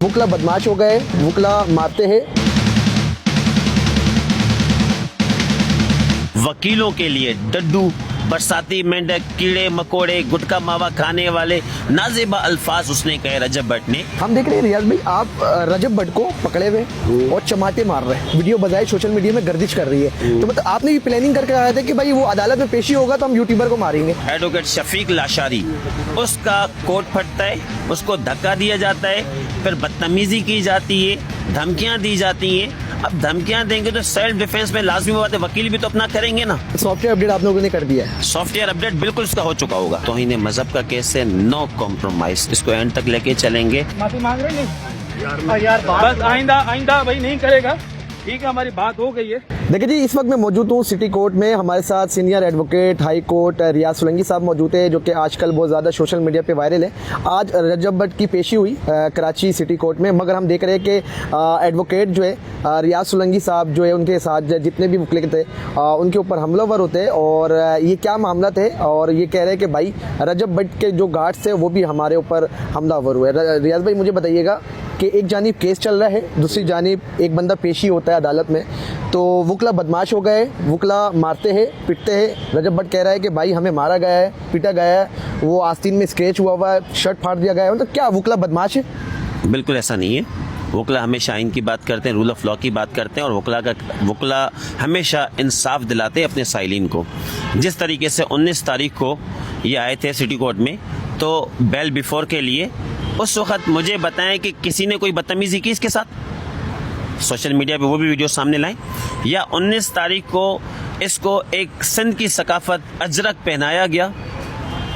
वुकला बदमाश हो गए, वुकला मारते हैं। वकीलों के लिए डड्डू, बरसाती मेंढक, कीड़े मकोड़े, गुटखा मावा खाने वाले नाजेबा अल्फाज उसने कहे रजब भट्ट ने। हम देख रहे हैं रियाज भाई, आप रजब भट्ट को पकड़े हुए और चमाटे मार रहे हैं, वीडियो बजाए सोशल मीडिया में गर्दिश कर रही है। तो मतलब आपने भी प्लानिंग करके आया था कि भाई वो अदालत में पेशी होगा तो हम यूट्यूबर को मारेंगे। एडवोकेट शफीक लाशारी, उसका कोट फटता है, उसको धक्का दिया जाता है, फिर बदतमीजी की जाती है, धमकियां दी जाती हैं। अब धमकियां देंगे तो सेल्फ डिफेंस में लाजमी बात है, वकील भी तो अपना करेंगे ना। सॉफ्टवेयर अपडेट आप लोगों ने कर दिया है। सॉफ्टवेयर अपडेट बिल्कुल इसका हो चुका होगा। तौहीन मजहब का केस है, नो कॉम्प्रोमाइज, इसको एंड तक लेके चलेंगे। माफी मांग रहे नहीं यार बस आइंदा भाई नहीं करेगा। ठीक है, हमारी बात हो गई है। देखिए जी, इस वक्त मैं मौजूद हूँ सिटी कोर्ट में। हमारे साथ सीनियर एडवोकेट हाई कोर्ट रियाज सोलंकी साहब मौजूद है, जो कि आजकल बहुत ज़्यादा सोशल मीडिया पे वायरल है। आज रजब भट्ट की पेशी हुई कराची सिटी कोर्ट में, मगर हम देख रहे हैं कि एडवोकेट जो है रियाज सोलंकी साहब जो है, उनके साथ जितने भी वकील थे उनके ऊपर हमलावर होते हैं। और ये क्या मामला थे, और ये कह रहे हैं कि भाई रजब भट्ट के जो गार्ड्स थे वो भी हमारे ऊपर हमलावर हुए। रियाज भाई मुझे बताइएगा कि एक जानिब केस चल रहा है, दूसरी जानिब एक बंदा पेशी होता है अदालत में, तो वुकला बदमाश हो गए, वुकला मारते हैं, पिटते हैं। रजब भट्ट कह रहा है कि भाई हमें मारा गया है, पीटा गया है, वो आस्तीन में स्क्रैच हुआ है, शर्ट फाड़ दिया गया है। मतलब क्या वुकला बदमाश है? बिल्कुल ऐसा नहीं है। वकला हमेशा आइन की बात करते हैं, रूल ऑफ लॉ की बात करते हैं, और वकला हमेशा इंसाफ दिलाते हैं अपने साइलिन को। जिस तरीके से 19 तारीख को ये आए थे सिटी कोर्ट में, तो बेल बिफोर के लिए उस वक्त मुझे बताएं कि किसी ने कोई बदतमीजी की इसके साथ, सोशल मीडिया पे वो भी वीडियो सामने लाएं, या 19 तारीख को इसको एक सिंध की सकाफत अजरक पहनाया गया,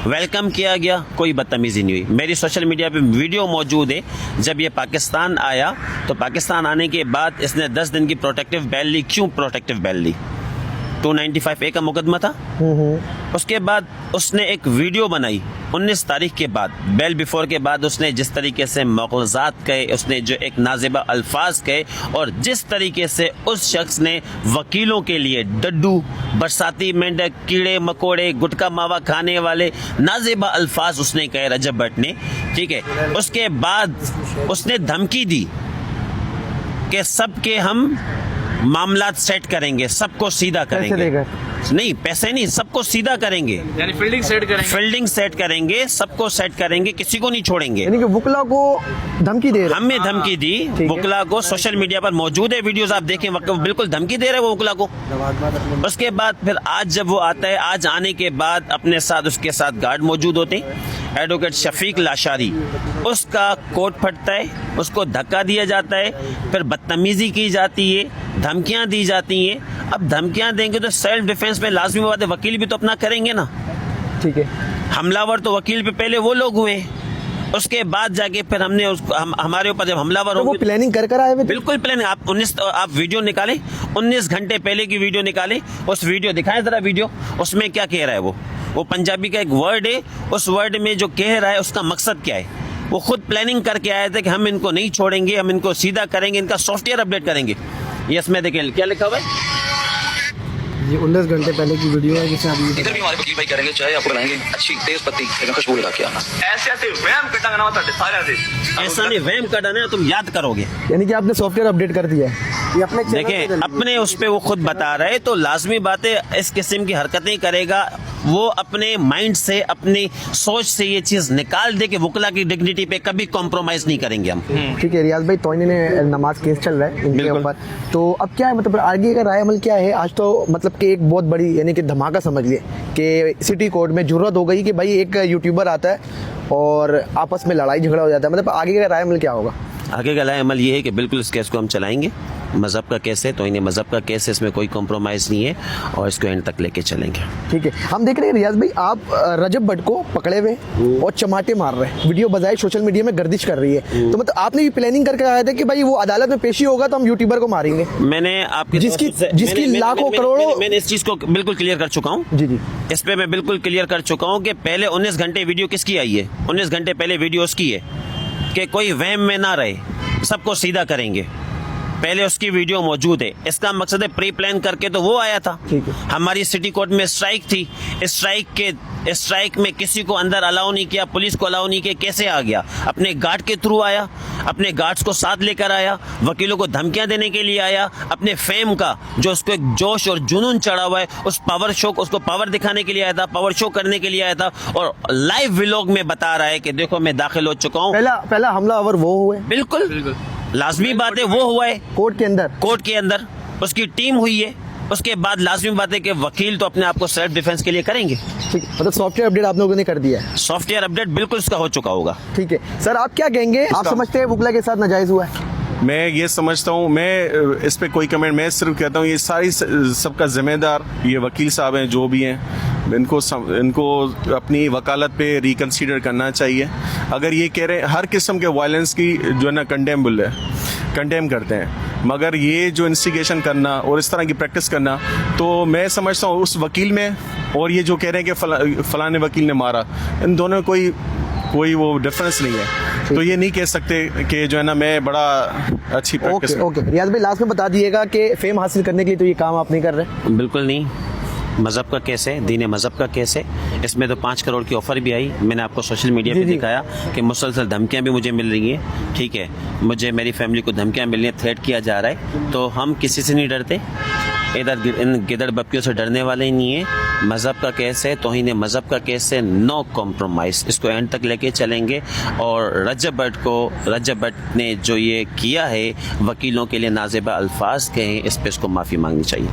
वेलकम किया गया, कोई बदतमीजी नहीं हुई। मेरी सोशल मीडिया पे वीडियो मौजूद है। जब ये पाकिस्तान आया तो पाकिस्तान आने के बाद इसने 10 दिन की प्रोटेक्टिव बेल ली। क्यों प्रोटेक्टिव बेल ली? 295A का मुकदमा था। उसके बाद उसने एक वीडियो बनाई 19 तारीख के बाद, बेल बिफोर के बाद। उसने जिस तरीके से मौक़ूज़ात कहे, उसने जो एक नाज़िबा अल्फाज कहे, और जिस तरीके से उस शख्स ने वकीलों के लिए डड्डू, बरसाती मेंढक, कीड़े मकोड़े, गुटखा मावा खाने वाले नाज़िबा अल्फाज उसने कहे रजब भट्ट ने, ठीक है। उसके बाद उसने धमकी दी कि सबके हम मामलात सेट करेंगे, सबको सीधा करेंगे। नहीं, पैसे नहीं, सबको सीधा करेंगे, यानी फील्डिंग सेट करेंगे, सबको सेट करेंगे, किसी को नहीं छोड़ेंगे। यानी कि वुकला को धमकी दे रहे, हमें धमकी दी वुकला को, सोशल मीडिया पर मौजूद है वीडियोस, आप देखें, बिल्कुल धमकी दे रहे वो वुकला को। उसके बाद फिर आज जब वो आता है, आज आने के बाद अपने साथ उसके साथ गार्ड मौजूद होते हैं। एडवोकेट शफीक लाशारी, उसका कोट फटता है, उसको धक्का दिया जाता है, फिर बदतमीजी की जाती है, धमकियां दी जाती हैं। अब धमकियां देंगे तो सेल्फ डिफेंस में लाजमी बात है, वकील भी तो अपना करेंगे ना। ठीक है, हमलावर तो वकील पे पहले वो लोग हुए, उसके बाद जाके फिर हमने हमारे ऊपर जब हमलावर तो हो, वो प्लानिंग कर आए हुए थे? बिल्कुल प्लानिंग। आप वीडियो निकालें, 19 घंटे पहले की वीडियो निकालें, उस वीडियो दिखाएं जरा वीडियो, उसमें क्या कह रहा है वो पंजाबी का एक वर्ड है, उस वर्ड में जो कह रहा है उसका मकसद क्या है। वो खुद प्लानिंग करके आए थे कि हम इनको नहीं छोड़ेंगे, हम इनको सीधा करेंगे, इनका सॉफ्टवेयर अपडेट करेंगे। यस, मैं देखें क्या लिखा हुआ है। ये 19 घंटे पहले की वीडियो है, जिसे अभी इधर भी हमारे वकील भाई करेंगे, चाहे आपको बनाएंगे अच्छी तेज पत्ती खुशबू लगा के आना। ऐसे वहम कटांगा ना सारे ऐसा नहीं, वहम कटाना है, तुम याद करोगे। यानी कि आपने सॉफ्टवेयर अपडेट कर दिया है। ये अपने देखें, अपने उस पे वो खुद बता रहे, तो लाजमी बातें इस किस्म की हरकतें करेगा, वो अपने माइंड से, अपनी सोच से ये चीज निकाल दे कि वुकला की डिग्निटी पे कभी कॉम्प्रोमाइज नहीं करेंगे हम। ठीक है रियाज भाई, तौहीन नमाज केस चल रहा है इनके ऊपर, तो अब क्या है, मतलब आगे का राय अमल क्या है? आज तो मतलब कि एक बहुत बड़ी यानी कि धमाका समझ लिए कि सिटी कोर्ट में जुर्रत हो गई कि भाई एक यूट्यूबर आता है और आपस में लड़ाई झगड़ा हो जाता है। मतलब आगे का राय अमल क्या होगा? आगे का राय अमल ये है कि बिल्कुल इस केस को हम चलाएंगे। मज़हब का केस है, तो इन्हें मज़हब का केस है, इसमें कोई कॉम्प्रोमाइज़ नहीं है, और इसको एंड तक लेके चलेंगे। ठीक है, हम देख रहे हैं रियाज भाई, आप रजब भट्ट को पकड़े हुए और चमाटे मार रहे हैं, वीडियो बजाए सोशल मीडिया में गर्दिश कर रही है। तो मतलब आपने भी प्लानिंग करके आया था कि भाई वो अदालत में पेशी होगा तो हम यूट्यूबर को मारेंगे। मैंने आपकी जिसकी लाखों करोड़ों, मैंने इस चीज़ को बिल्कुल क्लियर कर चुका हूँ। जी, इस पे मैं बिल्कुल क्लियर कर चुका हूँ कि पहले 19 घंटे वीडियो किसकी आई है? 19 घंटे पहले वीडियो उसकी है कि कोई वहम में ना रहे, सबको सीधा करेंगे। पहले उसकी वीडियो मौजूद है। इसका मकसद है प्री प्लान करके तो वो आया था। ठीक है। हमारी सिटी कोर्ट में स्ट्राइक थी, स्ट्राइक के स्ट्राइक में किसी को अंदर अलाउ नहीं किया, पुलिस को अलाउ नहीं किया, कैसे आ गया? अपने गार्ड के थ्रू आया, अपने गार्ड्स को साथ लेकर आया, वकीलों को धमकियां देने के लिए आया, अपने फेम का जो उसको एक जोश और जुनून चढ़ा हुआ है उस पावर शो को, उसको पावर दिखाने के लिए आया था, पावर शो करने के लिए आया था और लाइव व्लॉग में बता रहा है कि देखो मैं दाखिल हो चुका हूं। पहला हमलावर वो हुए बिल्कुल लाजमी बात है, वो हुआ है कोर्ट के अंदर, उसकी टीम हुई है। उसके बाद लाजमी बात है कि वकील तो अपने आप को सेल्फ डिफेंस के लिए करेंगे। ठीक है, मतलब सॉफ्टवेयर अपडेट आप लोगों ने कर दिया है। सॉफ्टवेयर अपडेट बिल्कुल इसका हो चुका होगा। ठीक है सर, आप क्या कहेंगे? आप समझते हैं वकला के साथ नाजायज हुआ है? मैं ये समझता हूँ, मैं इस पे कोई कमेंट, मैं सिर्फ कहता हूँ ये सारी सबका जिम्मेदार ये वकील साहब हैं जो भी हैं, इनको अपनी वकालत पे रिकंसीडर करना चाहिए। अगर ये कह रहे हैं हर किस्म के वायलेंस की जो है ना कंडेम करते हैं, मगर ये जो इंस्टिगेशन करना और इस तरह की प्रैक्टिस करना, तो मैं समझता हूँ उस वकील में और ये जो कह रहे हैं कि फलाने वकील ने मारा, इन दोनों में कोई वो डिफरेंस नहीं है। तो ये नहीं कह सकते कि जो है ना मैं बड़ा अच्छी प्रैक्टिस। ओके रियाज भाई, लास्ट में बता दिएगा कि फेम हासिल करने के लिए तो ये काम आप नहीं कर रहे? बिल्कुल नहीं। मज़हब का केस है, दीन मज़हब का केस है। इसमें तो 5 करोड़ की ऑफर भी आई। मैंने आपको सोशल मीडिया पे दिखाया कि मुसलसल धमकियां भी मुझे मिल रही हैं। ठीक है, मुझे मेरी फैमिली को धमकियां मिल रही हैं, थ्रेट किया जा रहा है। तो हम किसी से नहीं डरते, इधर इन गिदड़ बप्पियों से डरने वाले ही नहीं है। मज़हब का केस है, तौहीन मज़हब का केस है, नो कॉम्प्रोमाइज़। इसको एंड तक लेके चलेंगे। और रजब भट्ट ने जो ये किया है, वकीलों के लिए नाज़ेबा अल्फाज कहे, इस पे इसको माफ़ी मांगनी चाहिए।